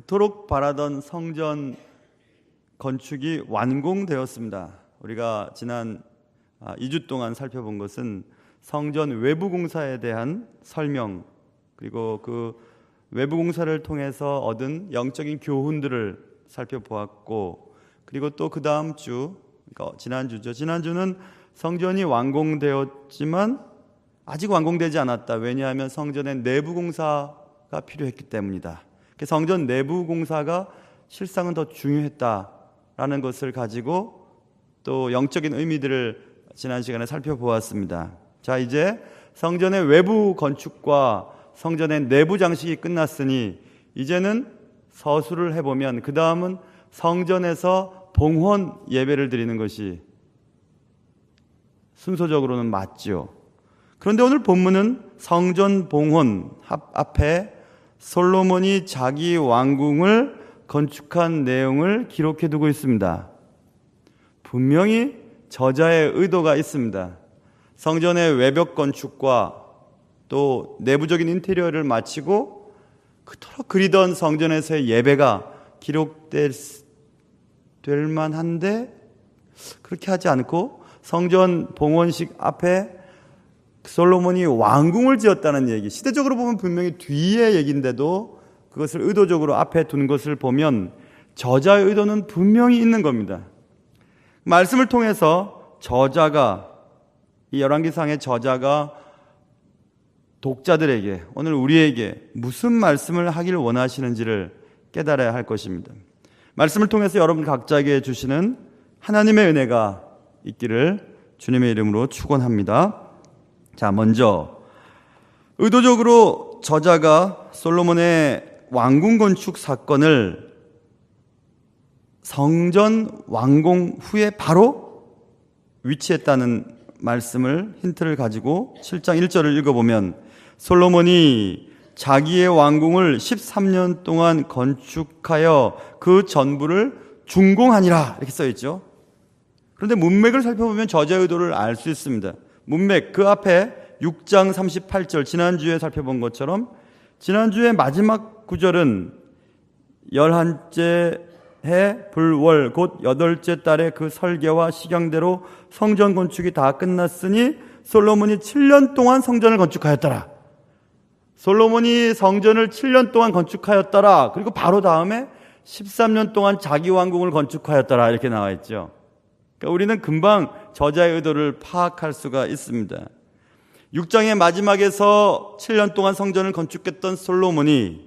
그토록 바라던 성전 건축이 완공되었습니다. 우리가 지난 2주 동안 살펴본 것은 성전 외부 공사에 대한 설명, 그리고 그 외부 공사를 통해서 얻은 영적인 교훈들을 살펴보았고, 그리고 또 그 다음 주, 그러니까 지난주죠. 지난주는 성전이 완공되었지만 아직 완공되지 않았다. 왜냐하면 성전의 내부 공사가 필요했기 때문이다. 성전 내부 공사가 실상은 더 중요했다라는 것을 가지고 또 영적인 의미들을 지난 시간에 살펴보았습니다. 자, 이제 성전의 외부 건축과 성전의 내부 장식이 끝났으니 이제는 서술을 해보면 그 다음은 성전에서 봉헌 예배를 드리는 것이 순서적으로는 맞죠. 그런데 오늘 본문은 성전 봉헌 앞에 솔로몬이 자기 왕궁을 건축한 내용을 기록해 두고 있습니다. 분명히 저자의 의도가 있습니다. 성전의 외벽 건축과 또 내부적인 인테리어를 마치고 그토록 그리던 성전에서의 예배가 기록될 만한데 그렇게 하지 않고 성전 봉헌식 앞에 솔로몬이 왕궁을 지었다는 얘기, 시대적으로 보면 분명히 뒤의 얘기인데도 그것을 의도적으로 앞에 둔 것을 보면 저자의 의도는 분명히 있는 겁니다. 말씀을 통해서 저자가, 이 열왕기상의 저자가 독자들에게, 오늘 우리에게 무슨 말씀을 하길 원하시는지를 깨달아야 할 것입니다. 말씀을 통해서 여러분 각자에게 주시는 하나님의 은혜가 있기를 주님의 이름으로 축원합니다. 자, 먼저 의도적으로 저자가 솔로몬의 왕궁 건축 사건을 성전 완공 후에 바로 위치했다는 말씀을 힌트를 가지고 7장 1절을 읽어보면 솔로몬이 자기의 왕궁을 13년 동안 건축하여 그 전부를 준공하니라 이렇게 써있죠. 그런데 문맥을 살펴보면 저자의 의도를 알 수 있습니다. 문맥, 그 앞에 6장 38절, 지난주에 살펴본 것처럼 지난주의 마지막 구절은 11째 해 불월 곧 8째 달에 그 설계와 시경대로 성전 건축이 다 끝났으니 솔로몬이 7년 동안 성전을 건축하였더라. 솔로몬이 성전을 7년 동안 건축하였더라. 그리고 바로 다음에 13년 동안 자기 왕궁을 건축하였더라 이렇게 나와 있죠. 그러니까 우리는 금방 저자의 의도를 파악할 수가 있습니다. 6장의 마지막에서 7년 동안 성전을 건축했던 솔로몬이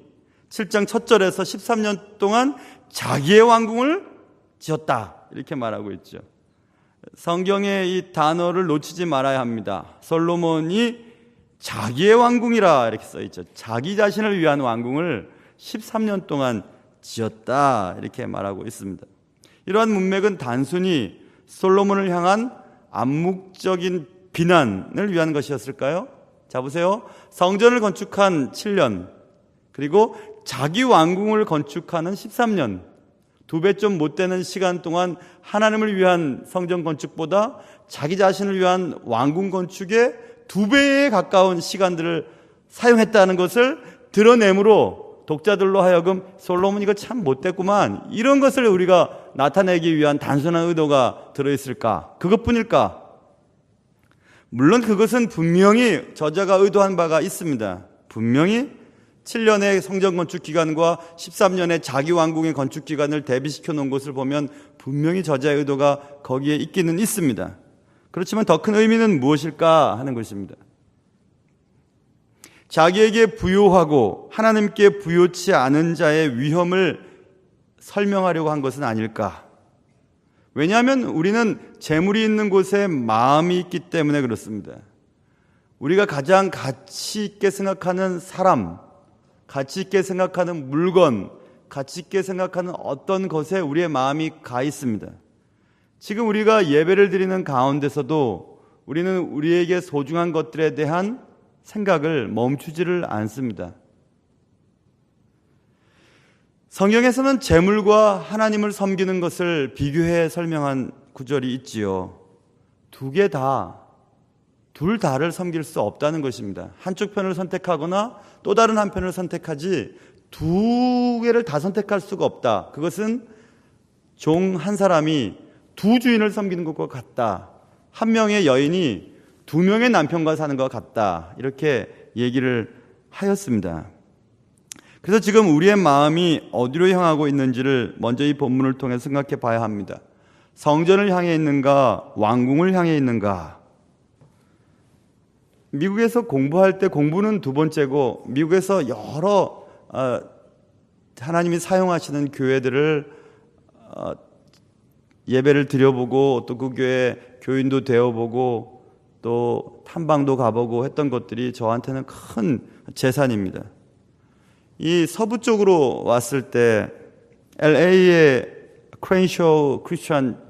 7장 첫 절에서 13년 동안 자기의 왕궁을 지었다 이렇게 말하고 있죠. 성경의 이 단어를 놓치지 말아야 합니다. 솔로몬이 자기의 왕궁이라 이렇게 써있죠. 자기 자신을 위한 왕궁을 13년 동안 지었다 이렇게 말하고 있습니다. 이러한 문맥은 단순히 솔로몬을 향한 암묵적인 비난을 위한 것이었을까요? 자, 보세요. 성전을 건축한 7년, 그리고 자기 왕궁을 건축하는 13년, 2배 좀 못 되는 시간 동안 하나님을 위한 성전 건축보다 자기 자신을 위한 왕궁 건축에 2배에 가까운 시간들을 사용했다는 것을 드러내므로 독자들로 하여금 솔로몬 이거 참 못됐구만, 이런 것을 우리가 나타내기 위한 단순한 의도가 들어있을까? 그것뿐일까? 물론 그것은 분명히 저자가 의도한 바가 있습니다. 분명히 7년의 성전 건축 기간과 13년의 자기 왕궁의 건축 기간을 대비시켜 놓은 것을 보면 분명히 저자의 의도가 거기에 있기는 있습니다. 그렇지만 더 큰 의미는 무엇일까 하는 것입니다. 자기에게 부요하고 하나님께 부요치 않은 자의 위험을 설명하려고 한 것은 아닐까? 왜냐하면 우리는 재물이 있는 곳에 마음이 있기 때문에 그렇습니다. 우리가 가장 가치 있게 생각하는 사람, 가치 있게 생각하는 물건, 가치 있게 생각하는 어떤 것에 우리의 마음이 가 있습니다. 지금 우리가 예배를 드리는 가운데서도 우리는 우리에게 소중한 것들에 대한 생각을 멈추지를 않습니다. 성경에서는 재물과 하나님을 섬기는 것을 비교해 설명한 구절이 있지요. 둘 다를 섬길 수 없다는 것입니다. 한쪽 편을 선택하거나 또 다른 한편을 선택하지 두 개를 다 선택할 수가 없다. 그것은 종 한 사람이 두 주인을 섬기는 것과 같다. 한 명의 여인이 두 명의 남편과 사는 것 같다. 이렇게 얘기를 하였습니다. 그래서 지금 우리의 마음이 어디로 향하고 있는지를 먼저 이 본문을 통해 생각해 봐야 합니다. 성전을 향해 있는가, 왕궁을 향해 있는가? 미국에서 공부할 때 공부는 두 번째고, 미국에서 여러 하나님이 사용하시는 교회들을 예배를 드려보고, 또 그 교회 교인도 되어보고, 또 탐방도 가보고 했던 것들이 저한테는 큰 재산입니다. 이 서부 쪽으로 왔을 때 LA의 크레인쇼 크리스천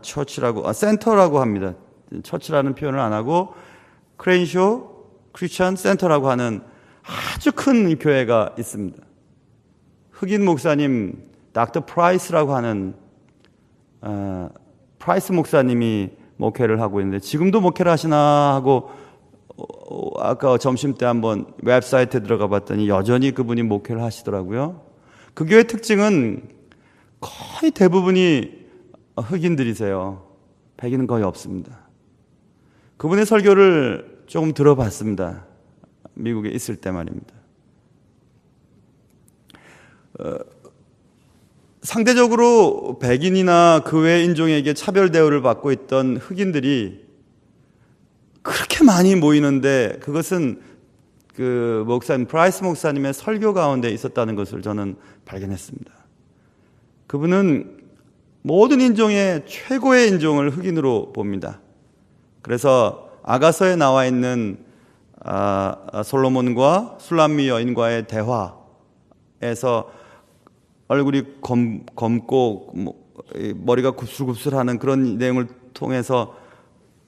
처치라고, 센터라고 합니다. 처치라는 표현을 안 하고 크레인쇼 크리스천 센터라고 하는 아주 큰 교회가 있습니다. 흑인 목사님 닥터 프라이스라고 하는 프라이스 목사님이 목회를 하고 있는데, 지금도 목회를 하시나 하고 아까 점심 때 한번 웹사이트에 들어가 봤더니 여전히 그분이 목회를 하시더라고요. 그 교회 특징은 거의 대부분이 흑인들이세요. 백인은 거의 없습니다. 그분의 설교를 조금 들어봤습니다. 미국에 있을 때 말입니다. 상대적으로 백인이나 그 외 인종에게 차별 대우를 받고 있던 흑인들이 그렇게 많이 모이는데, 그것은 그 목사님, 프라이스 목사님의 설교 가운데 있었다는 것을 저는 발견했습니다. 그분은 모든 인종의 최고의 인종을 흑인으로 봅니다. 그래서 아가서에 나와 있는 솔로몬과 술람미 여인과의 대화에서 얼굴이 검고 머리가 굽슬굽슬하는 그런 내용을 통해서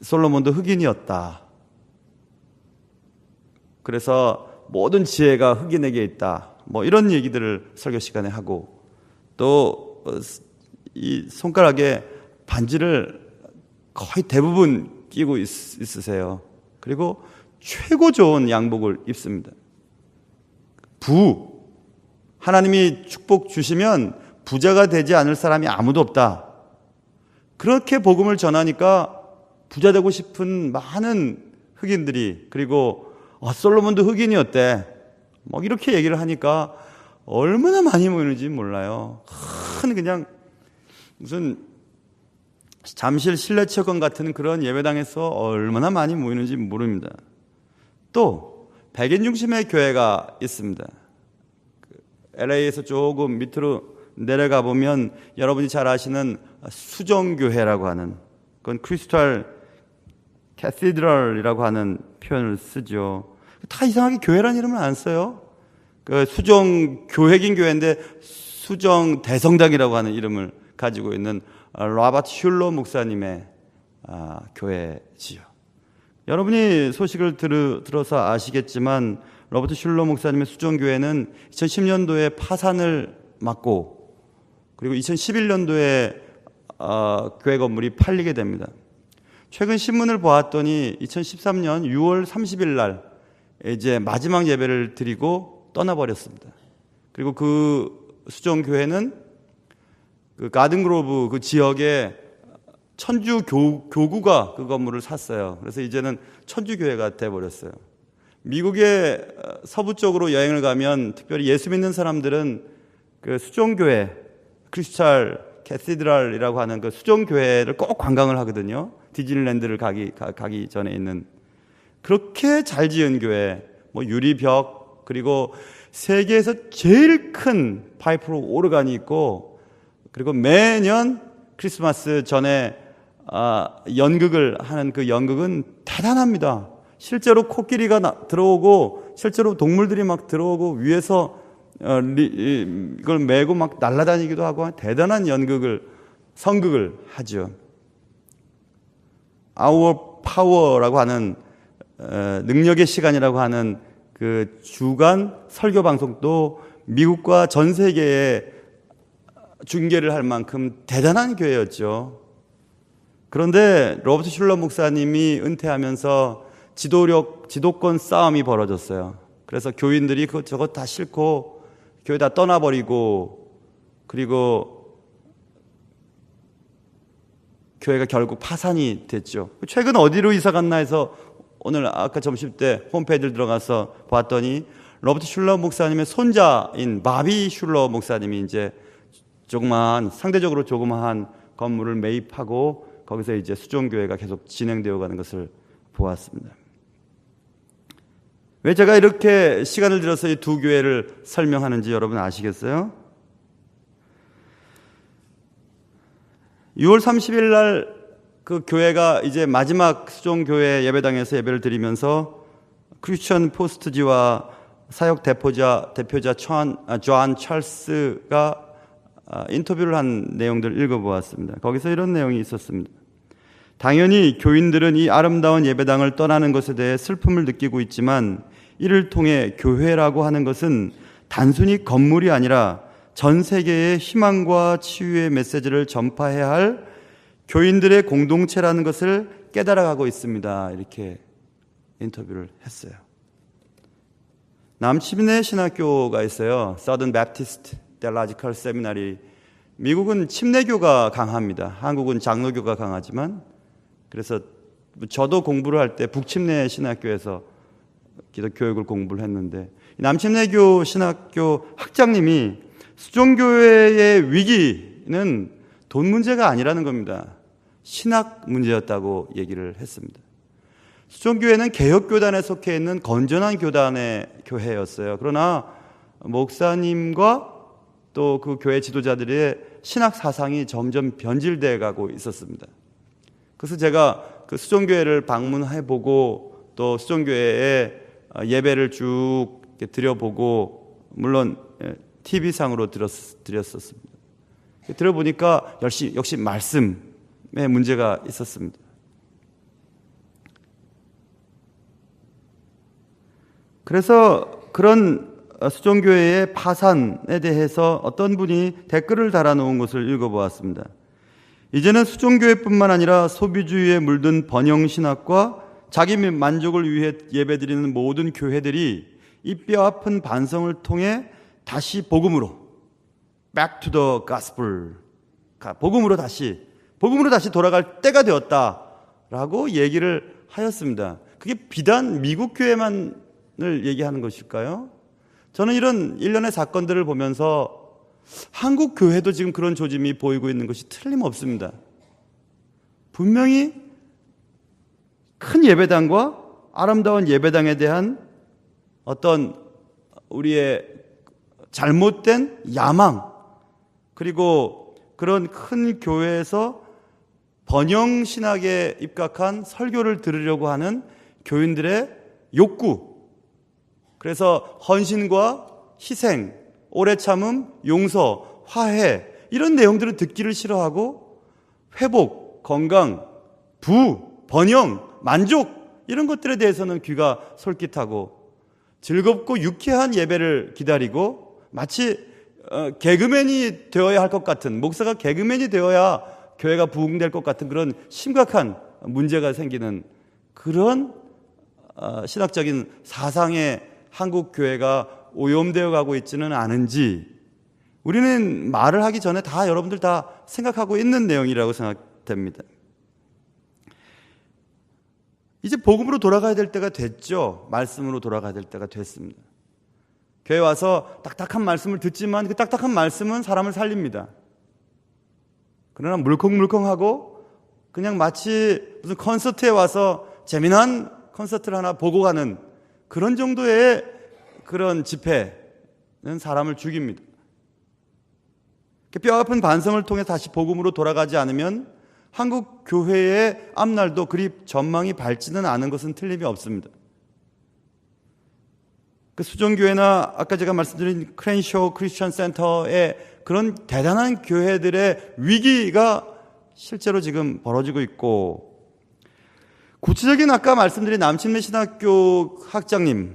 솔로몬도 흑인이었다. 그래서 모든 지혜가 흑인에게 있다. 이런 얘기들을 설교 시간에 하고, 또 이 손가락에 반지를 거의 대부분 끼고 있으세요. 그리고 최고 좋은 양복을 입습니다. 하나님이 축복 주시면 부자가 되지 않을 사람이 아무도 없다. 그렇게 복음을 전하니까 부자 되고 싶은 많은 흑인들이, 그리고 솔로몬도 흑인이었대, 이렇게 얘기를 하니까 얼마나 많이 모이는지 몰라요. 그냥 무슨 잠실 실내체육관 같은 그런 예배당에서 얼마나 많이 모이는지 모릅니다. 또 백인 중심의 교회가 있습니다. LA에서 조금 밑으로 내려가 보면 여러분이 잘 아시는 수정교회라고 하는, 그건 크리스탈 캐시드럴이라고 하는 표현을 쓰죠. 다 이상하게 교회라는 이름을 안 써요. 그 수정교회긴 교회인데 수정 대성당이라고 하는 이름을 가지고 있는 로버트 슐러 목사님의 교회지요. 여러분이 소식을 들어서 아시겠지만 로버트 슐러 목사님의 수정교회는 2010년도에 파산을 맞고, 그리고 2011년도에 교회 건물이 팔리게 됩니다. 최근 신문을 보았더니 2013년 6월 30일 날 이제 마지막 예배를 드리고 떠나버렸습니다. 그리고 그 수정교회는 그 가든그로브 그 지역에 천주 교구가 그 건물을 샀어요. 그래서 이제는 천주교회가 돼버렸어요. 미국의 서부 쪽으로 여행을 가면 특별히 예수 믿는 사람들은 그 수정교회, 크리스탈 캐시드럴이라고 하는 그 수정교회를 꼭 관광을 하거든요. 디즈니랜드를 가기 전에 있는, 그렇게 잘 지은 교회, 유리벽, 그리고 세계에서 제일 큰 파이프로 오르간이 있고, 그리고 매년 크리스마스 전에 연극을 하는 그 연극은 대단합니다. 실제로 코끼리가 들어오고, 실제로 동물들이 막 들어오고, 위에서 이걸 메고 막 날아다니기도 하고 대단한 성극을 하죠. Our Power라고 하는 능력의 시간이라고 하는 그 주간 설교 방송도 미국과 전 세계에 중계를 할 만큼 대단한 교회였죠. 그런데 로버트 슐러 목사님이 은퇴하면서 지도권 싸움이 벌어졌어요. 그래서 교인들이 저것 다 싫고 교회 다 떠나버리고 그리고 교회가 결국 파산이 됐죠. 최근 어디로 이사 갔나 해서 오늘 아까 점심 때 홈페이지를 들어가서 봤더니 로버트 슐러 목사님의 손자인 바비 슐러 목사님이 이제 상대적으로 조그마한 건물을 매입하고 거기서 이제 수종교회가 계속 진행되어 가는 것을 보았습니다. 왜 제가 이렇게 시간을 들여서 이 두 교회를 설명하는지 여러분 아시겠어요? 6월 30일 날 그 교회가 이제 마지막 수종교회 예배당에서 예배를 드리면서 크리스천 포스트지와 사역 대표자 존 찰스가 인터뷰를 한 내용들을 읽어보았습니다. 거기서 이런 내용이 있었습니다. 당연히 교인들은 이 아름다운 예배당을 떠나는 것에 대해 슬픔을 느끼고 있지만 이를 통해 교회라고 하는 것은 단순히 건물이 아니라 전 세계에 희망과 치유의 메시지를 전파해야 할 교인들의 공동체라는 것을 깨달아가고 있습니다. 이렇게 인터뷰를 했어요. 남침내 신학교가 있어요. Southern Baptist Theological Seminary. 미국은 침례교가 강합니다. 한국은 장로교가 강하지만 그래서 저도 공부를 할 때 북침내 신학교에서 기독교육을 공부를 했는데 남침내교 신학교 학장님이 수종교회의 위기는 돈 문제가 아니라는 겁니다. 신학 문제였다고 얘기를 했습니다. 수종교회는 개혁교단에 속해 있는 건전한 교단의 교회였어요. 그러나 목사님과 또 그 교회 지도자들의 신학 사상이 점점 변질되어 가고 있었습니다. 그래서 제가 그 수종교회를 방문해보고 또 수종교회에 예배를 쭉 드려보고 물론 TV상으로 드렸었습니다. 들어보니까 역시 말씀에 문제가 있었습니다. 그래서 그런 수종교회의 파산에 대해서 어떤 분이 댓글을 달아놓은 것을 읽어보았습니다. 이제는 수종교회뿐만 아니라 소비주의에 물든 번영신학과 자기 만족을 위해 예배드리는 모든 교회들이 이 뼈아픈 반성을 통해 다시 복음으로 Back to the Gospel 복음으로 다시 돌아갈 때가 되었다라고 얘기를 하였습니다. 그게 비단 미국 교회만을 얘기하는 것일까요? 저는 이런 일련의 사건들을 보면서 한국 교회도 지금 그런 조짐이 보이고 있는 것이 틀림없습니다. 분명히 큰 예배당과 아름다운 예배당에 대한 어떤 우리의 잘못된 야망, 그리고 그런 큰 교회에서 번영신학에 입각한 설교를 들으려고 하는 교인들의 욕구, 그래서 헌신과 희생, 오래 참음, 용서, 화해 이런 내용들을 듣기를 싫어하고 회복, 건강, 번영, 만족 이런 것들에 대해서는 귀가 솔깃하고 즐겁고 유쾌한 예배를 기다리고 마치 개그맨이 되어야 할 것 같은, 목사가 개그맨이 되어야 교회가 부흥될 것 같은 그런 심각한 문제가 생기는 그런 신학적인 사상에 한국 교회가 오염되어 가고 있지는 않은지 우리는 말을 하기 전에 다 여러분들 다 생각하고 있는 내용이라고 생각됩니다. 이제 복음으로 돌아가야 될 때가 됐죠. 말씀으로 돌아가야 될 때가 됐습니다. 교회 와서 딱딱한 말씀을 듣지만 그 딱딱한 말씀은 사람을 살립니다. 그러나 물컹물컹하고 그냥 마치 무슨 콘서트에 와서 재미난 콘서트를 하나 보고 가는 그런 정도의 그런 집회는 사람을 죽입니다. 뼈아픈 반성을 통해 다시 복음으로 돌아가지 않으면 한국 교회의 앞날도 그리 전망이 밝지는 않은 것은 틀림이 없습니다. 그 수종교회나 아까 제가 말씀드린 크랜쇼 크리스천 센터의 그런 대단한 교회들의 위기가 실제로 지금 벌어지고 있고, 구체적인 아까 말씀드린 남침내 신학교 학장님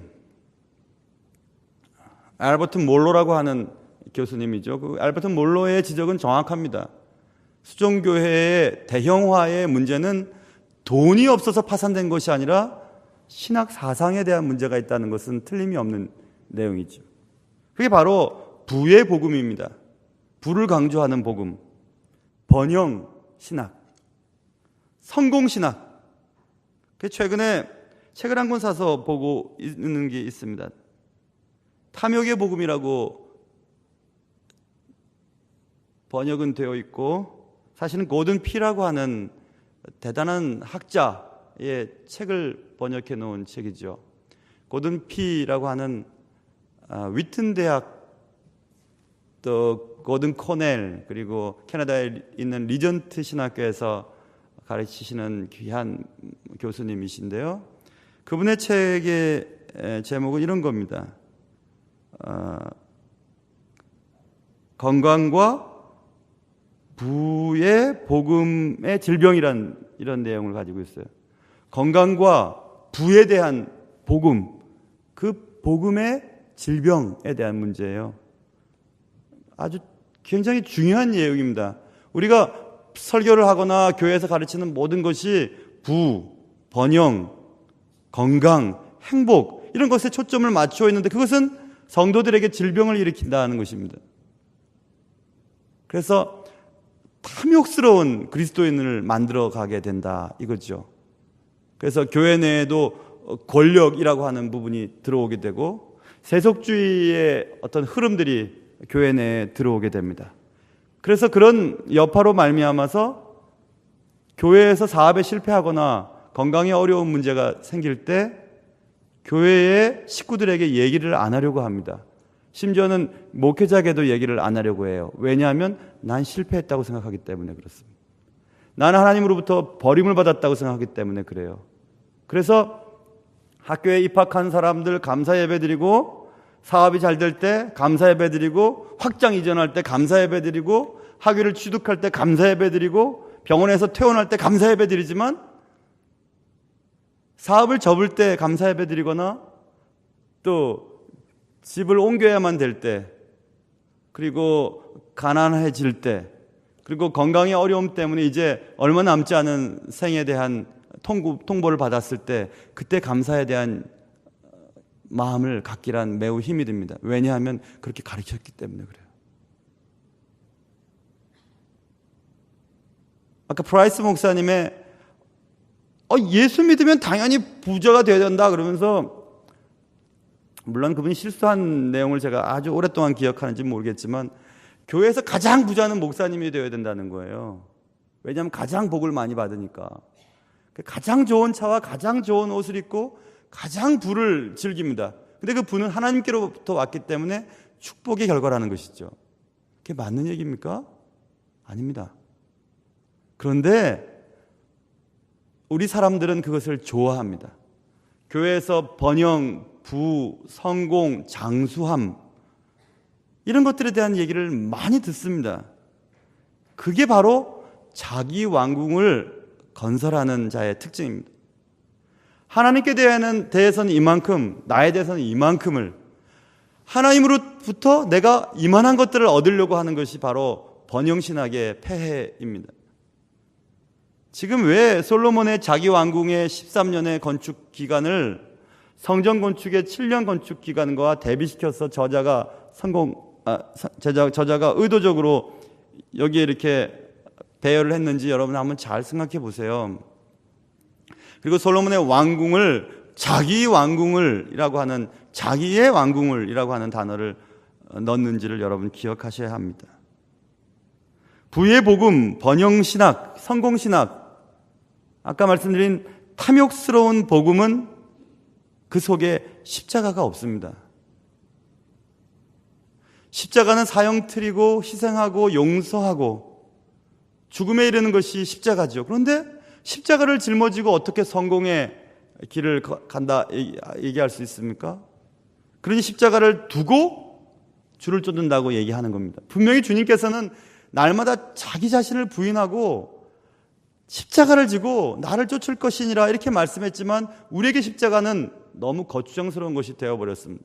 알버트 몰로라고 하는 교수님이죠. 그 알버트 몰로의 지적은 정확합니다. 수종교회의 대형화의 문제는 돈이 없어서 파산된 것이 아니라 신학 사상에 대한 문제가 있다는 것은 틀림이 없는 내용이죠. 그게 바로 부의 복음입니다. 부를 강조하는 복음. 번영 신학, 성공 신학. 최근에 책을 한 권 사서 보고 있는 게 있습니다. 탐욕의 복음이라고 번역은 되어 있고, 사실은 고든 피라고 하는 대단한 학자의 책을 번역해 놓은 책이죠. 고든 피라고 하는 위튼 대학, 또 고든 코넬, 그리고 캐나다에 있는 리전트 신학교에서 가르치시는 귀한 교수님이신데요. 그분의 책의 제목은 이런 겁니다. 건강과 부의 복음의 질병이란 이런 내용을 가지고 있어요. 건강과 부에 대한 복음, 그 복음의 질병에 대한 문제예요. 아주 굉장히 중요한 내용입니다. 우리가 설교를 하거나 교회에서 가르치는 모든 것이 부, 번영, 건강, 행복 이런 것에 초점을 맞추어 있는데 그것은 성도들에게 질병을 일으킨다는 것입니다. 그래서 탐욕스러운 그리스도인을 만들어 가게 된다 이거죠. 그래서 교회 내에도 권력이라고 하는 부분이 들어오게 되고 세속주의의 어떤 흐름들이 교회 내에 들어오게 됩니다. 그래서 그런 여파로 말미암아서 교회에서 사업에 실패하거나 건강에 어려운 문제가 생길 때 교회의 식구들에게 얘기를 안 하려고 합니다. 심지어는 목회자에게도 얘기를 안 하려고 해요. 왜냐하면 난 실패했다고 생각하기 때문에 그렇습니다. 나는 하나님으로부터 버림을 받았다고 생각하기 때문에 그래요. 그래서 학교에 입학한 사람들 감사 예배 드리고, 사업이 잘 될 때 감사 예배 드리고, 확장 이전할 때 감사 예배 드리고, 학위를 취득할 때 감사 예배 드리고, 병원에서 퇴원할 때 감사 예배 드리지만 사업을 접을 때 감사 예배 드리거나 또 집을 옮겨야만 될 때, 그리고 가난해질 때, 그리고 건강의 어려움 때문에 이제 얼마 남지 않은 생에 대한 통보를 받았을 때 그때 감사에 대한 마음을 갖기란 매우 힘이 듭니다. 왜냐하면 그렇게 가르쳤기 때문에 그래요. 아까 프라이스 목사님의 예수 믿으면 당연히 부자가 되어야 된다 그러면서, 물론 그분이 실수한 내용을 제가 아주 오랫동안 기억하는지 모르겠지만 교회에서 가장 부자는 목사님이 되어야 된다는 거예요. 왜냐하면 가장 복을 많이 받으니까. 가장 좋은 차와 가장 좋은 옷을 입고 가장 부를 즐깁니다. 근데 그 부는 하나님께로부터 왔기 때문에 축복의 결과라는 것이죠. 그게 맞는 얘기입니까? 아닙니다. 그런데 우리 사람들은 그것을 좋아합니다. 교회에서 번영, 부, 성공, 장수함 이런 것들에 대한 얘기를 많이 듣습니다. 그게 바로 자기 왕궁을 건설하는 자의 특징입니다. 하나님께 대해서는 이만큼, 나에 대해서는 이만큼을, 하나님으로부터 내가 이만한 것들을 얻으려고 하는 것이 바로 번영신학의 폐해입니다. 지금 왜 솔로몬의 자기 왕궁의 13년의 건축 기간을 성전 건축의 7년 건축 기간과 대비시켜서 저자가 의도적으로 여기에 이렇게 배열을 했는지 여러분 한번 잘 생각해 보세요. 그리고 솔로몬의 왕궁을 자기의 왕궁을이라고 하는 단어를 넣는지를 여러분 기억하셔야 합니다. 부의 복음, 번영신학, 성공신학, 아까 말씀드린 탐욕스러운 복음은 그 속에 십자가가 없습니다. 십자가는 사형틀이고 희생하고 용서하고 죽음에 이르는 것이 십자가죠. 그런데 십자가를 짊어지고 어떻게 성공의 길을 간다 얘기할 수 있습니까? 그러니 십자가를 두고 주를 쫓는다고 얘기하는 겁니다. 분명히 주님께서는 날마다 자기 자신을 부인하고 십자가를 지고 나를 쫓을 것이니라 이렇게 말씀했지만 우리에게 십자가는 너무 거추장스러운 것이 되어버렸습니다.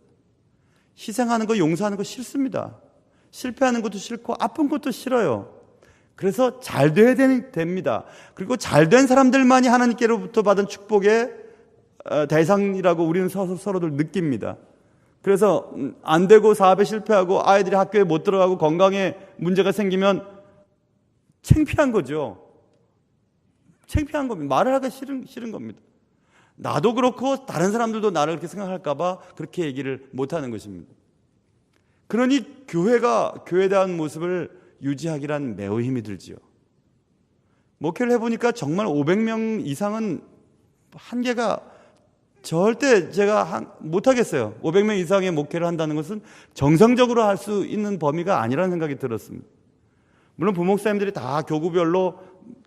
희생하는 거, 용서하는 거 싫습니다. 실패하는 것도 싫고 아픈 것도 싫어요. 그래서 잘 돼야 됩니다. 그리고 잘된 사람들만이 하나님께로부터 받은 축복의 대상이라고 우리는 서로들 느낍니다. 그래서 안 되고 사업에 실패하고 아이들이 학교에 못 들어가고 건강에 문제가 생기면 창피한 거죠. 창피한 겁니다. 말을 하기 싫은 겁니다. 나도 그렇고 다른 사람들도 나를 그렇게 생각할까 봐 그렇게 얘기를 못하는 것입니다. 그러니 교회가 교회에 대한 모습을 유지하기란 매우 힘이 들지요. 목회를 해보니까 정말 500명 이상은 한계가 절대 제가 못하겠어요. 500명 이상의 목회를 한다는 것은 정상적으로 할 수 있는 범위가 아니라는 생각이 들었습니다. 물론 부목사님들이 다 교구별로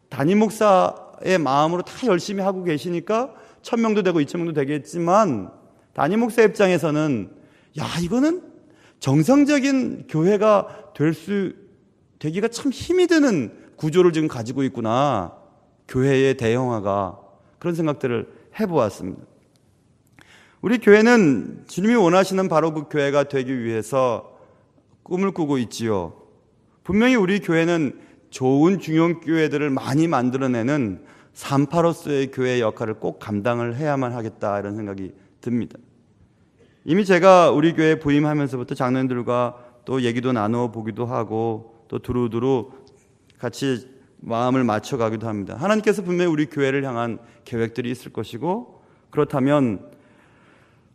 담임 목사의 마음으로 다 열심히 하고 계시니까 1000명도 되고 2000명도 되겠지만 담임 목사 입장에서는 이거는 정상적인 교회가 되기가 참 힘이 드는 구조를 지금 가지고 있구나. 교회의 대형화가. 그런 생각들을 해보았습니다. 우리 교회는 주님이 원하시는 바로 그 교회가 되기 위해서 꿈을 꾸고 있지요. 분명히 우리 교회는 좋은 중형 교회들을 많이 만들어내는 산파로서의 교회의 역할을 꼭 감당을 해야만 하겠다 이런 생각이 듭니다. 이미 제가 우리 교회에 부임하면서부터 장로님들과 또 얘기도 나누어 보기도 하고 또 두루두루 같이 마음을 맞춰가기도 합니다. 하나님께서 분명히 우리 교회를 향한 계획들이 있을 것이고 그렇다면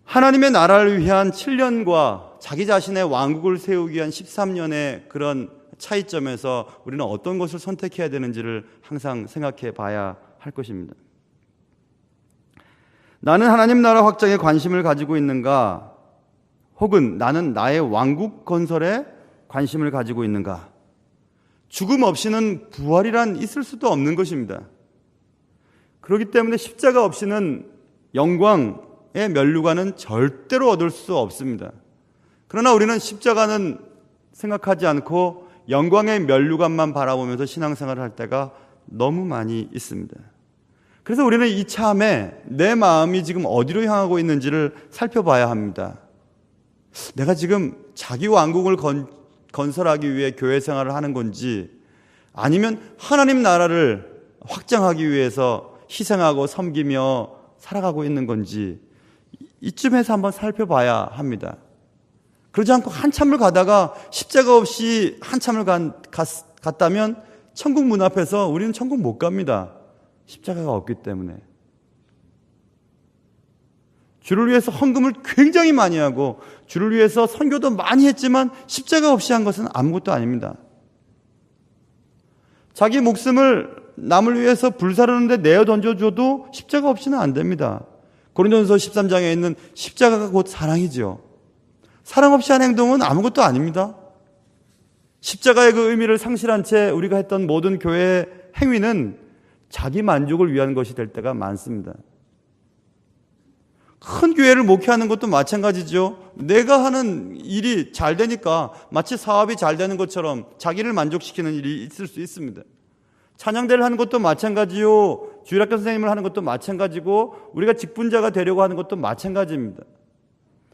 하나님의 나라를 위한 7년과 자기 자신의 왕국을 세우기 위한 13년의 그런 차이점에서 우리는 어떤 것을 선택해야 되는지를 항상 생각해 봐야 할 것입니다. 나는 하나님 나라 확장에 관심을 가지고 있는가? 혹은 나는 나의 왕국 건설에 관심을 가지고 있는가? 죽음 없이는 부활이란 있을 수도 없는 것입니다. 그렇기 때문에 십자가 없이는 영광의 면류관은 절대로 얻을 수 없습니다. 그러나 우리는 십자가는 생각하지 않고 영광의 면류관만 바라보면서 신앙생활을 할 때가 너무 많이 있습니다. 그래서 우리는 이참에 내 마음이 지금 어디로 향하고 있는지를 살펴봐야 합니다. 내가 지금 자기 왕국을 건설하기 위해 교회 생활을 하는 건지 아니면 하나님 나라를 확장하기 위해서 희생하고 섬기며 살아가고 있는 건지 이쯤에서 한번 살펴봐야 합니다. 그러지 않고 한참을 가다가 십자가 없이 한참을 갔다면 천국 문 앞에서 우리는 천국 못 갑니다. 십자가가 없기 때문에. 주를 위해서 헌금을 굉장히 많이 하고 주를 위해서 선교도 많이 했지만 십자가 없이 한 것은 아무것도 아닙니다. 자기 목숨을 남을 위해서 불사르는데 내어 던져줘도 십자가 없이는 안 됩니다. 고린도전서 13장에 있는 십자가가 곧 사랑이죠. 사랑 없이 한 행동은 아무것도 아닙니다. 십자가의 그 의미를 상실한 채 우리가 했던 모든 교회의 행위는 자기 만족을 위한 것이 될 때가 많습니다. 큰 교회를 목회하는 것도 마찬가지죠. 내가 하는 일이 잘 되니까 마치 사업이 잘 되는 것처럼 자기를 만족시키는 일이 있을 수 있습니다. 찬양대를 하는 것도 마찬가지요. 주일학교 선생님을 하는 것도 마찬가지고 우리가 직분자가 되려고 하는 것도 마찬가지입니다.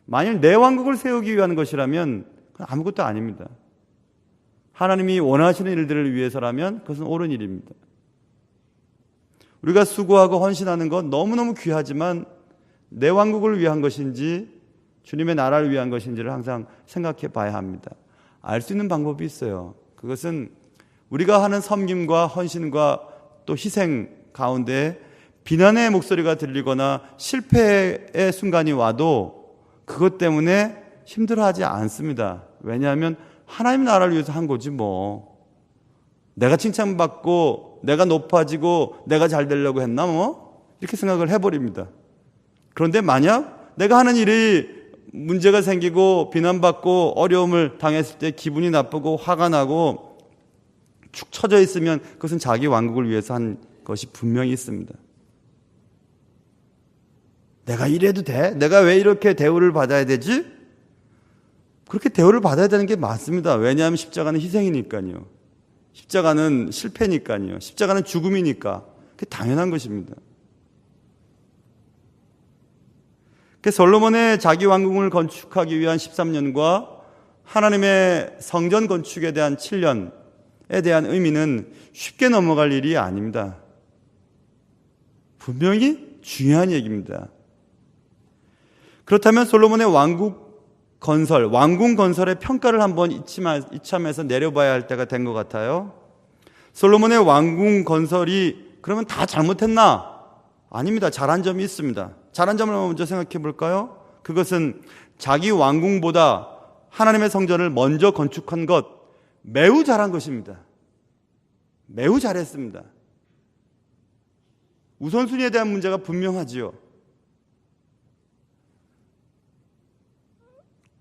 만일 내 왕국을 세우기 위한 것이라면 그건 아무것도 아닙니다. 하나님이 원하시는 일들을 위해서라면 그것은 옳은 일입니다. 우리가 수고하고 헌신하는 건 너무너무 귀하지만 내 왕국을 위한 것인지 주님의 나라를 위한 것인지를 항상 생각해 봐야 합니다. 알 수 있는 방법이 있어요. 그것은 우리가 하는 섬김과 헌신과 또 희생 가운데 비난의 목소리가 들리거나 실패의 순간이 와도 그것 때문에 힘들어하지 않습니다. 왜냐하면 하나님 나라를 위해서 한 거지 뭐. 내가 칭찬받고 내가 높아지고 내가 잘 되려고 했나 뭐? 이렇게 생각을 해버립니다. 그런데 만약 내가 하는 일이 문제가 생기고 비난받고 어려움을 당했을 때 기분이 나쁘고 화가 나고 축 처져 있으면 그것은 자기 왕국을 위해서 한 것이 분명히 있습니다. 내가 이래도 돼? 내가 왜 이렇게 대우를 받아야 되지? 그렇게 대우를 받아야 되는 게 맞습니다. 왜냐하면 십자가는 희생이니까요. 십자가는 실패니까요. 십자가는 죽음이니까. 그게 당연한 것입니다. 솔로몬의 자기 왕궁을 건축하기 위한 13년과 하나님의 성전 건축에 대한 7년에 대한 의미는 쉽게 넘어갈 일이 아닙니다. 분명히 중요한 얘기입니다. 그렇다면 솔로몬의 왕국 건설, 왕궁 건설의 평가를 한번 이참에서 내려봐야 할 때가 된 것 같아요. 솔로몬의 왕궁 건설이 그러면 다 잘못했나? 아닙니다. 잘한 점이 있습니다. 잘한 점을 먼저 생각해 볼까요? 그것은 자기 왕궁보다 하나님의 성전을 먼저 건축한 것, 매우 잘한 것입니다. 매우 잘했습니다. 우선순위에 대한 문제가 분명하지요.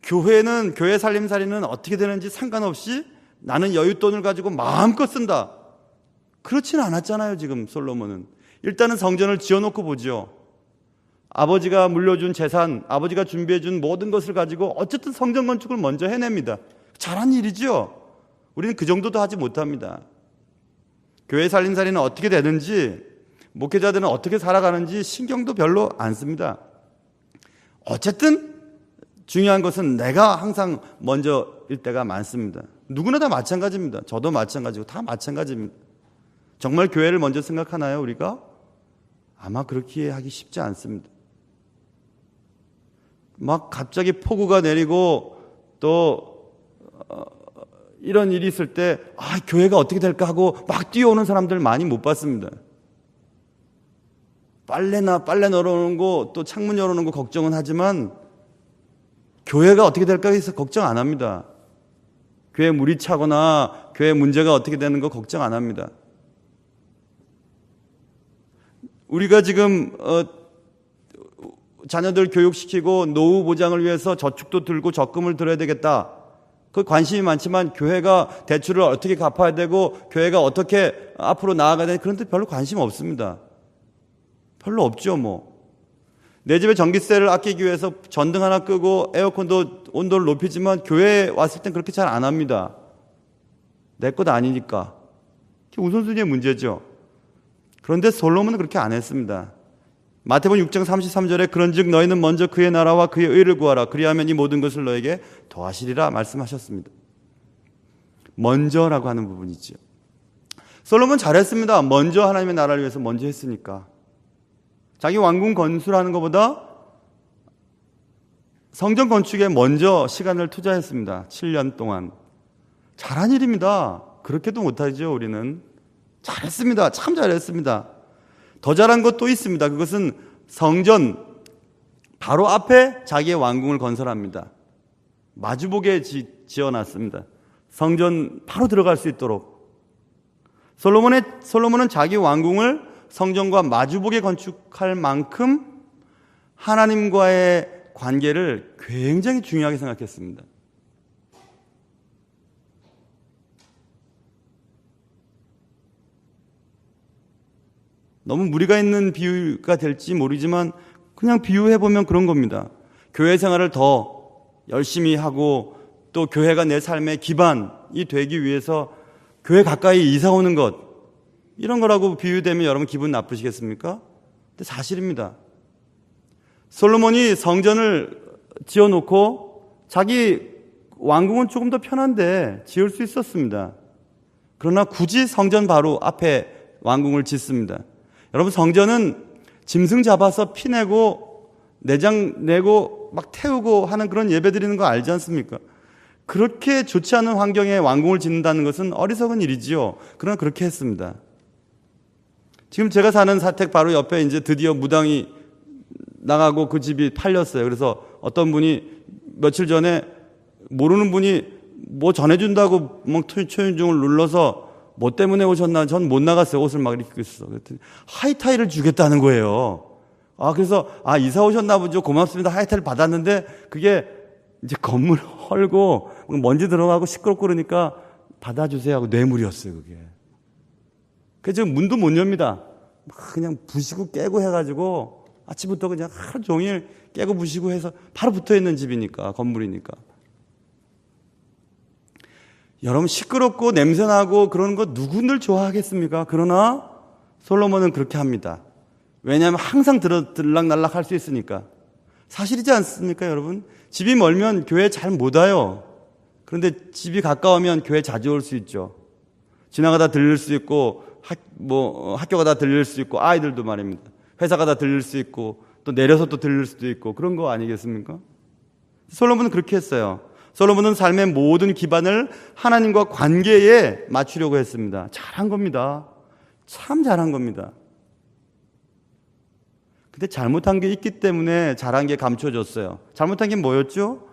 교회는, 교회 살림살이는 어떻게 되는지 상관없이 나는 여윳돈을 가지고 마음껏 쓴다. 그렇지는 않았잖아요. 지금 솔로몬은 일단은 성전을 지어놓고 보죠. 아버지가 물려준 재산, 아버지가 준비해준 모든 것을 가지고 어쨌든 성전 건축을 먼저 해냅니다. 잘한 일이죠. 우리는 그 정도도 하지 못합니다. 교회 살림살이는 어떻게 되는지, 목회자들은 어떻게 살아가는지 신경도 별로 안 씁니다. 어쨌든 중요한 것은 내가 항상 먼저일 때가 많습니다. 누구나 다 마찬가지입니다. 저도 마찬가지고 다 마찬가지입니다. 정말 교회를 먼저 생각하나요, 우리가? 아마 그렇게 하기 쉽지 않습니다. 막 갑자기 폭우가 내리고 또 이런 일이 있을 때 교회가 어떻게 될까 하고 막 뛰어오는 사람들 많이 못 봤습니다. 빨래 널어놓는 거, 또 창문 열어놓는 거 걱정은 하지만 교회가 어떻게 될까 해서 걱정 안 합니다. 교회 물이 차거나 교회 문제가 어떻게 되는 거 걱정 안 합니다. 우리가 지금 자녀들 교육시키고 노후 보장을 위해서 저축도 들고 적금을 들어야 되겠다. 그 관심이 많지만 교회가 대출을 어떻게 갚아야 되고 교회가 어떻게 앞으로 나아가야 되는지 그런 데 별로 관심 없습니다. 별로 없죠. 내 집에 전기세를 아끼기 위해서 전등 하나 끄고 에어컨도 온도를 높이지만 교회에 왔을 땐 그렇게 잘 안 합니다. 내 것 아니니까. 그게 우선순위의 문제죠. 그런데 솔로몬은 그렇게 안 했습니다. 마태복음 6장 33절에 그런즉 너희는 먼저 그의 나라와 그의 의를 구하라. 그리하면 이 모든 것을 너에게 더하시리라 말씀하셨습니다. 먼저라고 하는 부분이죠. 솔로몬 잘했습니다. 먼저 하나님의 나라를 위해서 먼저 했으니까. 자기 왕궁 건설하는 것보다 성전 건축에 먼저 시간을 투자했습니다. 7년 동안. 잘한 일입니다. 그렇게도 못하죠, 우리는. 잘했습니다. 참 잘했습니다. 더 잘한 것도 있습니다. 그것은 성전 바로 앞에 자기의 왕궁을 건설합니다. 마주보게 지어놨습니다. 성전 바로 들어갈 수 있도록. 솔로몬은 자기 왕궁을 성전과 마주보게 건축할 만큼 하나님과의 관계를 굉장히 중요하게 생각했습니다. 너무 무리가 있는 비유가 될지 모르지만 그냥 비유해보면 그런 겁니다. 교회 생활을 더 열심히 하고 또 교회가 내 삶의 기반이 되기 위해서 교회 가까이 이사 오는 것, 이런 거라고 비유되면 여러분 기분 나쁘시겠습니까? 근데 사실입니다. 솔로몬이 성전을 지어놓고 자기 왕궁은 조금 더 편한데 지을 수 있었습니다. 그러나 굳이 성전 바로 앞에 왕궁을 짓습니다. 여러분, 성전은 짐승 잡아서 피 내고 내장 내고 막 태우고 하는 그런 예배 드리는 거 알지 않습니까? 그렇게 좋지 않은 환경에 왕궁을 짓는다는 것은 어리석은 일이지요. 그러나 그렇게 했습니다. 지금 제가 사는 사택 바로 옆에 이제 드디어 무당이 나가고 그 집이 팔렸어요. 그래서 어떤 분이 며칠 전에 모르는 분이 뭐 전해준다고 막 초인종을 눌러서 뭐 때문에 오셨나? 전 못 나갔어요. 옷을 막 이렇게 입고 있어. 그랬더니 하이타이를 주겠다는 거예요. 그래서 이사 오셨나 보죠. 고맙습니다. 하이타이를 받았는데 그게 이제 건물 헐고 먼지 들어가고 시끄럽고 그러니까 받아주세요 하고 뇌물이었어요. 그게. 그래서 지금 문도 못 엽니다. 막 그냥 부시고 깨고 해가지고 아침부터 그냥 하루 종일 깨고 부시고 해서 바로 붙어 있는 집이니까, 건물이니까. 여러분, 시끄럽고 냄새나고 그런 거 누구들 좋아하겠습니까? 그러나 솔로몬은 그렇게 합니다. 왜냐하면 항상 들락날락 할 수 있으니까. 사실이지 않습니까, 여러분? 집이 멀면 교회 잘 못 와요. 그런데 집이 가까우면 교회 자주 올 수 있죠. 지나가다 들릴 수 있고, 학교 가다 들릴 수 있고, 아이들도 말입니다. 회사 가다 들릴 수 있고, 또 내려서 또 들릴 수도 있고, 그런 거 아니겠습니까? 솔로몬은 그렇게 했어요. 솔로몬은 삶의 모든 기반을 하나님과 관계에 맞추려고 했습니다. 잘한 겁니다. 참 잘한 겁니다. 근데 잘못한 게 있기 때문에 잘한 게 감춰졌어요. 잘못한 게 뭐였죠?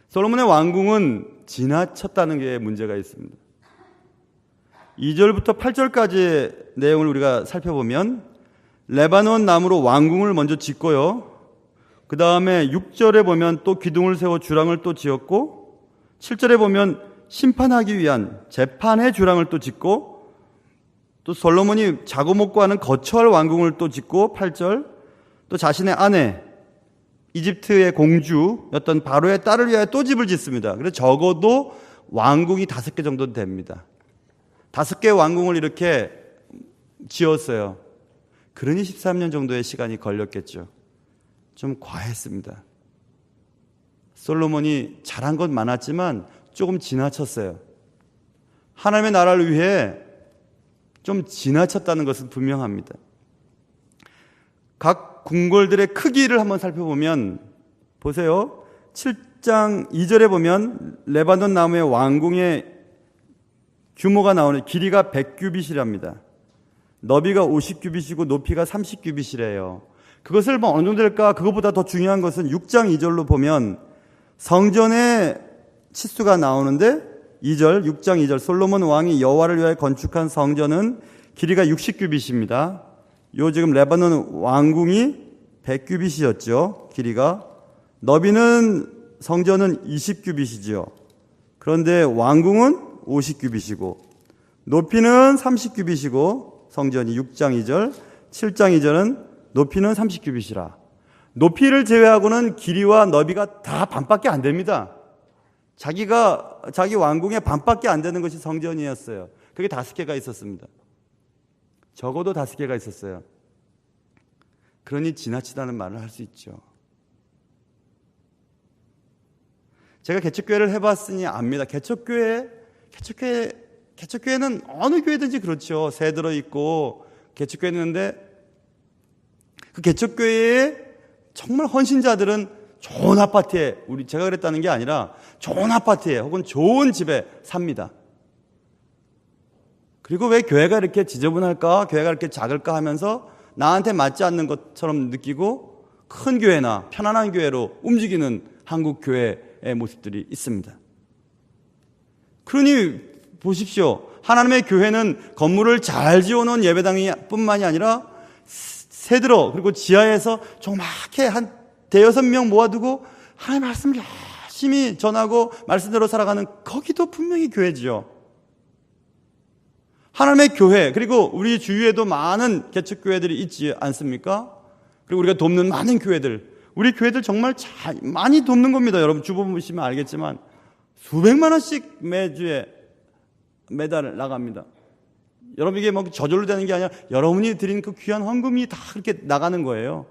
솔로몬의 왕궁은 지나쳤다는 게 문제가 있습니다. 2절부터 8절까지의 내용을 우리가 살펴보면 레바논 나무로 왕궁을 먼저 짓고요. 그 다음에 6절에 보면 또 기둥을 세워 주랑을 또 지었고, 7절에 보면 심판하기 위한 재판의 주랑을 또 짓고, 또 솔로몬이 자고 먹고 하는 거처할 왕궁을 또 짓고, 8절, 또 자신의 아내 이집트의 공주였던 바로의 딸을 위하여 또 집을 짓습니다. 그래서 적어도 왕궁이 5개 정도 됩니다. 5개의 왕궁을 이렇게 지었어요. 그러니 13년 정도의 시간이 걸렸겠죠. 좀 과했습니다. 솔로몬이 잘한 건 많았지만 조금 지나쳤어요. 하나님의 나라를 위해 좀 지나쳤다는 것은 분명합니다. 각 궁궐들의 크기를 한번 살펴보면 보세요. 7장 2절에 보면 레바논 나무의 왕궁의 규모가 나오는 길이가 100규빗이랍니다. 너비가 50규빗이고 높이가 30규빗이래요. 그것을 뭐 어느 정도 될까? 그것보다 더 중요한 것은 6장 2절로 보면 성전의 치수가 나오는데 6장 2절 솔로몬 왕이 여호와를 위하여 건축한 성전은 길이가 60규빗입니다. 요 지금 레바논 왕궁이 100규빗이었죠. 길이가. 너비는 성전은 20규빗이죠. 그런데 왕궁은 50규빗이고 높이는 30규빗이고 성전이 6장 2절, 7장 2절은 높이는 30규빗이라. 높이를 제외하고는 길이와 너비가 다 반밖에 안 됩니다. 자기 왕궁의 반밖에 안 되는 것이 성전이었어요. 그게 5개가 있었습니다. 적어도 5개가 있었어요. 그러니 지나치다는 말을 할 수 있죠. 제가 개척교회를 해봤으니 압니다. 개척교회는 어느 교회든지 그렇죠. 새 들어있고 개척교회 있는데 그 개척교회에 정말 헌신자들은 좋은 아파트에, 제가 그랬다는 게 아니라 좋은 아파트에 혹은 좋은 집에 삽니다. 그리고 왜 교회가 이렇게 지저분할까? 교회가 이렇게 작을까? 하면서 나한테 맞지 않는 것처럼 느끼고 큰 교회나 편안한 교회로 움직이는 한국 교회의 모습들이 있습니다. 그러니 보십시오. 하나님의 교회는 건물을 잘 지어놓은 예배당이 뿐만이 아니라 새들어 그리고 지하에서 조그맣게 한 5-6명 모아두고 하나님의 말씀을 열심히 전하고 말씀대로 살아가는 거기도 분명히 교회지요. 하나님의 교회, 그리고 우리 주위에도 많은 개척교회들이 있지 않습니까? 그리고 우리가 돕는 많은 교회들, 우리 교회들 정말 많이 돕는 겁니다. 여러분 주보 보시면 알겠지만 수백만 원씩 매달 나갑니다. 여러분 이게 뭐 저절로 되는 게 아니라 여러분이 드린 그 귀한 헌금이 다 그렇게 나가는 거예요.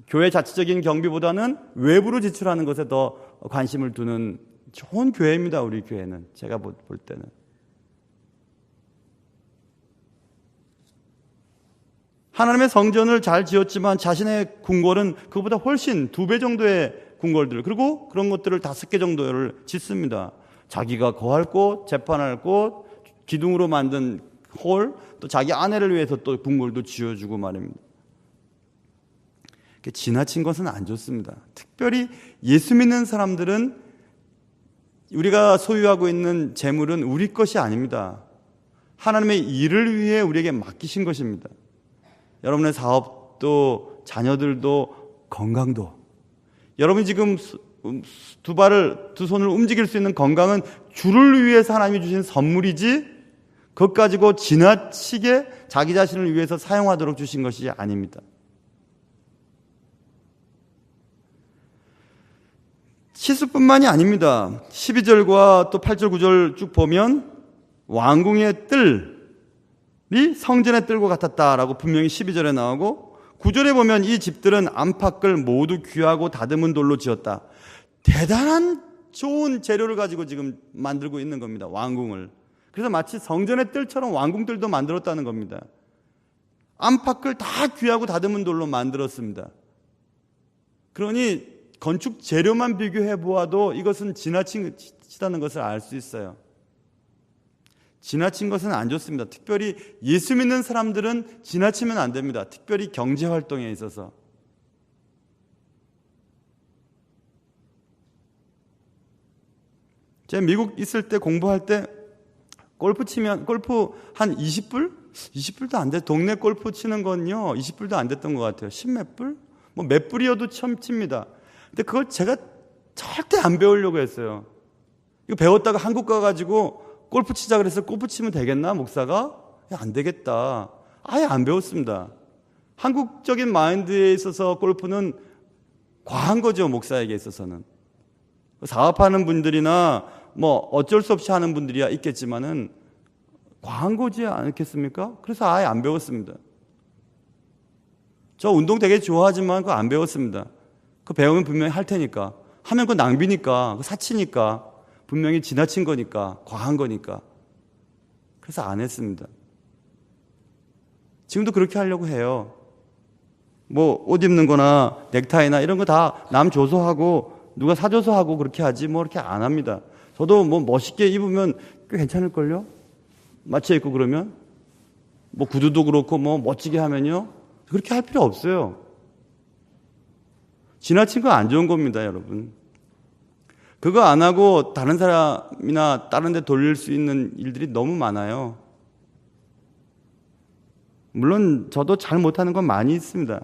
교회 자체적인 경비보다는 외부로 지출하는 것에 더 관심을 두는 좋은 교회입니다. 우리 교회는 제가 볼 때는. 하나님의 성전을 잘 지었지만 자신의 궁궐은 그보다 훨씬 2배 정도의 궁궐들, 그리고 그런 것들을 5개 정도를 짓습니다. 자기가 거할 곳, 재판할 곳, 기둥으로 만든 홀, 또 자기 아내를 위해서 또 궁궐도 지어주고 말입니다. 지나친 것은 안 좋습니다. 특별히 예수 믿는 사람들은 우리가 소유하고 있는 재물은 우리 것이 아닙니다. 하나님의 일을 위해 우리에게 맡기신 것입니다. 여러분의 사업도, 자녀들도, 건강도. 여러분이 지금 두 손을 움직일 수 있는 건강은 주를 위해서 하나님이 주신 선물이지 그것 가지고 지나치게 자기 자신을 위해서 사용하도록 주신 것이 아닙니다. 7수뿐만이 아닙니다. 12절과 또 8절 9절 쭉 보면 왕궁의 뜰이 성전의 뜰과 같았다라고 분명히 12절에 나오고 9절에 보면 이 집들은 안팎을 모두 귀하고 다듬은 돌로 지었다. 대단한 좋은 재료를 가지고 지금 만들고 있는 겁니다. 왕궁을. 그래서 마치 성전의 뜰처럼 왕궁들도 만들었다는 겁니다. 안팎을 다 귀하고 다듬은 돌로 만들었습니다. 그러니 건축 재료만 비교해 보아도 이것은 지나치다는 것을 알 수 있어요. 지나친 것은 안 좋습니다. 특별히 예수 믿는 사람들은 지나치면 안 됩니다. 특별히 경제 활동에 있어서. 제가 미국 있을 때 공부할 때 골프 한 20불? 20불도 안 돼. 동네 골프 치는 건요, 20불도 안 됐던 것 같아요. 10몇 불? 뭐 몇 불이어도 처음 칩니다. 근데 그걸 제가 절대 안 배우려고 했어요. 이거 배웠다가 한국 가가지고 골프 치자 그래서 골프 치면 되겠나, 목사가? 야, 안 되겠다. 아예 안 배웠습니다. 한국적인 마인드에 있어서 골프는 과한 거죠, 목사에게 있어서는. 사업하는 분들이나 뭐 어쩔 수 없이 하는 분들이야 있겠지만은 과한 거지 않겠습니까? 그래서 아예 안 배웠습니다. 저 운동 되게 좋아하지만 그거 안 배웠습니다. 그거 배우면 분명히 할 테니까. 하면 그거 낭비니까, 그거 사치니까, 분명히 지나친 거니까, 과한 거니까. 그래서 안 했습니다. 지금도 그렇게 하려고 해요. 뭐 옷 입는 거나 넥타이나 이런 거 다 남 줘서 하고 누가 사줘서 하고 그렇게 하지 뭐 그렇게 안 합니다. 저도 뭐 멋있게 입으면 꽤 괜찮을걸요? 맞춰 입고 그러면? 뭐 구두도 그렇고 뭐 멋지게 하면요? 그렇게 할 필요 없어요. 지나친 거 안 좋은 겁니다, 여러분. 그거 안 하고 다른 사람이나 다른 데 돌릴 수 있는 일들이 너무 많아요. 물론 저도 잘 못하는 건 많이 있습니다.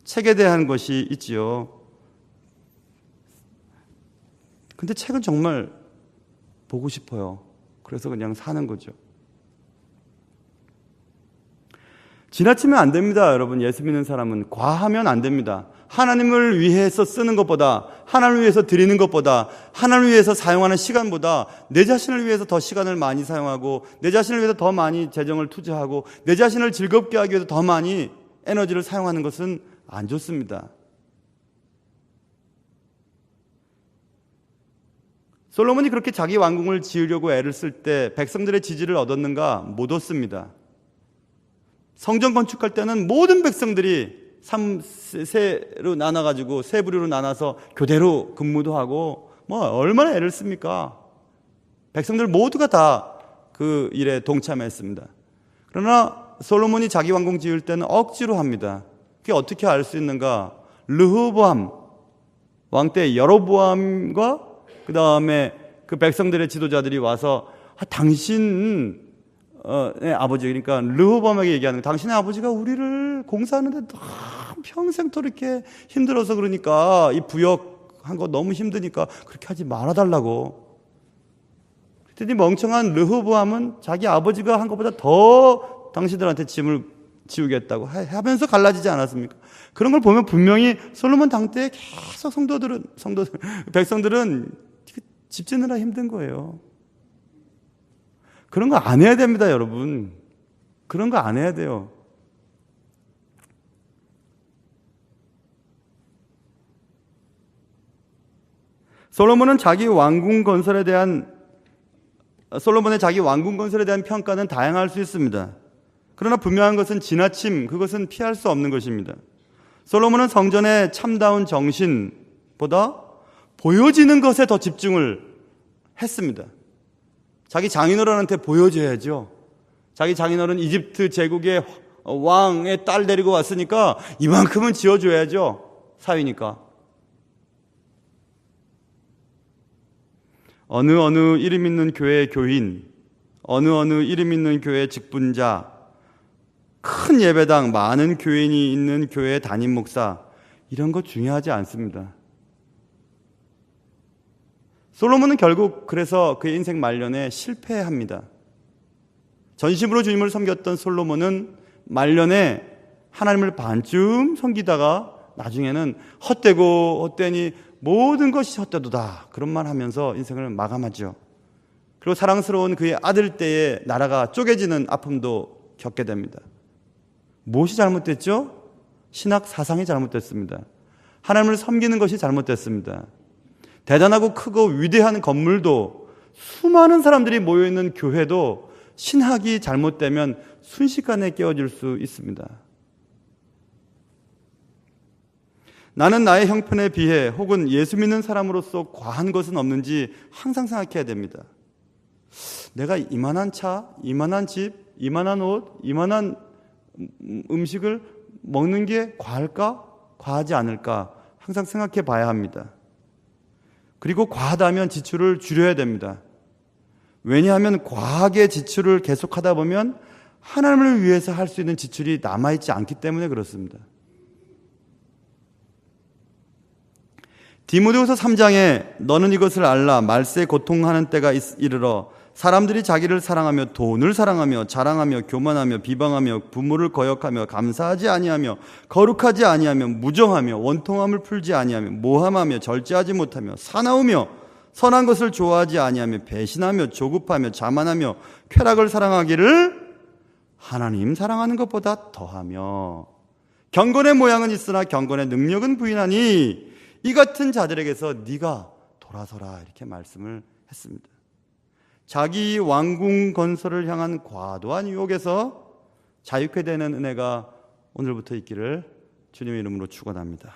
책에 대한 것이 있지요. 근데 책은 정말 보고 싶어요. 그래서 그냥 사는 거죠. 지나치면 안 됩니다, 여러분. 예수 믿는 사람은 과하면 안 됩니다. 하나님을 위해서 쓰는 것보다, 하나님을 위해서 드리는 것보다, 하나님을 위해서 사용하는 시간보다 내 자신을 위해서 더 시간을 많이 사용하고, 내 자신을 위해서 더 많이 재정을 투자하고, 내 자신을 즐겁게 하기 위해서 더 많이 에너지를 사용하는 것은 안 좋습니다. 솔로몬이 그렇게 자기 왕궁을 지으려고 애를 쓸 때 백성들의 지지를 얻었는가? 못 얻습니다. 성전 건축할 때는 모든 백성들이 세로 나눠가지고 세 부류로 나눠서 교대로 근무도 하고 뭐 얼마나 애를 씁니까? 백성들 모두가 다 그 일에 동참했습니다. 그러나 솔로몬이 자기 왕궁 지을 때는 억지로 합니다. 그게 어떻게 알 수 있는가? 르호보암 왕 때 여로보암과 그 다음에 그 백성들의 지도자들이 와서 당신의 아버지, 그러니까 르호보암에게 얘기하는 거예요. 당신의 아버지가 우리를 공사하는데 평생토록 이렇게 힘들어서 그러니까 이 부역한 거 너무 힘드니까 그렇게 하지 말아달라고. 그랬더니 멍청한 르호보암은 자기 아버지가 한 것보다 더 당신들한테 짐을 지우겠다고 하면서 갈라지지 않았습니까? 그런 걸 보면 분명히 솔로몬 당대에 계속 백성들은 집 짓느라 힘든 거예요. 그런 거 안 해야 됩니다, 여러분. 그런 거 안 해야 돼요. 솔로몬의 자기 왕궁 건설에 대한 평가는 다양할 수 있습니다. 그러나 분명한 것은 지나침, 그것은 피할 수 없는 것입니다. 솔로몬은 성전의 참다운 정신보다 보여지는 것에 더 집중을 했습니다. 자기 장인어른한테 보여줘야죠. 자기 장인어른 이집트 제국의 왕의 딸 데리고 왔으니까 이만큼은 지어줘야죠. 사위니까. 어느 이름 있는 교회 교인, 어느 이름 있는 교회 직분자, 큰 예배당, 많은 교인이 있는 교회 담임 목사, 이런 거 중요하지 않습니다. 솔로몬은 결국 그래서 그의 인생 말년에 실패합니다. 전심으로 주님을 섬겼던 솔로몬은 말년에 하나님을 반쯤 섬기다가 나중에는 헛되니 모든 것이 헛되도다, 그런 말 하면서 인생을 마감하죠. 그리고 사랑스러운 그의 아들 때에 나라가 쪼개지는 아픔도 겪게 됩니다. 무엇이 잘못됐죠? 신학 사상이 잘못됐습니다. 하나님을 섬기는 것이 잘못됐습니다. 대단하고 크고 위대한 건물도, 수많은 사람들이 모여있는 교회도 신학이 잘못되면 순식간에 깨어질 수 있습니다. 나는 나의 형편에 비해 혹은 예수 믿는 사람으로서 과한 것은 없는지 항상 생각해야 됩니다. 내가 이만한 차, 이만한 집, 이만한 옷, 이만한 음식을 먹는 게 과할까? 과하지 않을까? 항상 생각해 봐야 합니다. 그리고 과하다면 지출을 줄여야 됩니다. 왜냐하면 과하게 지출을 계속하다 보면 하나님을 위해서 할 수 있는 지출이 남아있지 않기 때문에 그렇습니다. 디모데후서 3장에 너는 이것을 알라 말세에 고통하는 때가 이르러 사람들이 자기를 사랑하며 돈을 사랑하며 자랑하며 교만하며 비방하며 부모를 거역하며 감사하지 아니하며 거룩하지 아니하며 무정하며 원통함을 풀지 아니하며 모함하며 절제하지 못하며 사나우며 선한 것을 좋아하지 아니하며 배신하며 조급하며 자만하며 쾌락을 사랑하기를 하나님 사랑하는 것보다 더하며 경건의 모양은 있으나 경건의 능력은 부인하니 이 같은 자들에게서 네가 돌아서라 이렇게 말씀을 했습니다. 자기 왕궁 건설을 향한 과도한 유혹에서 자유케 되는 은혜가 오늘부터 있기를 주님의 이름으로 축원합니다.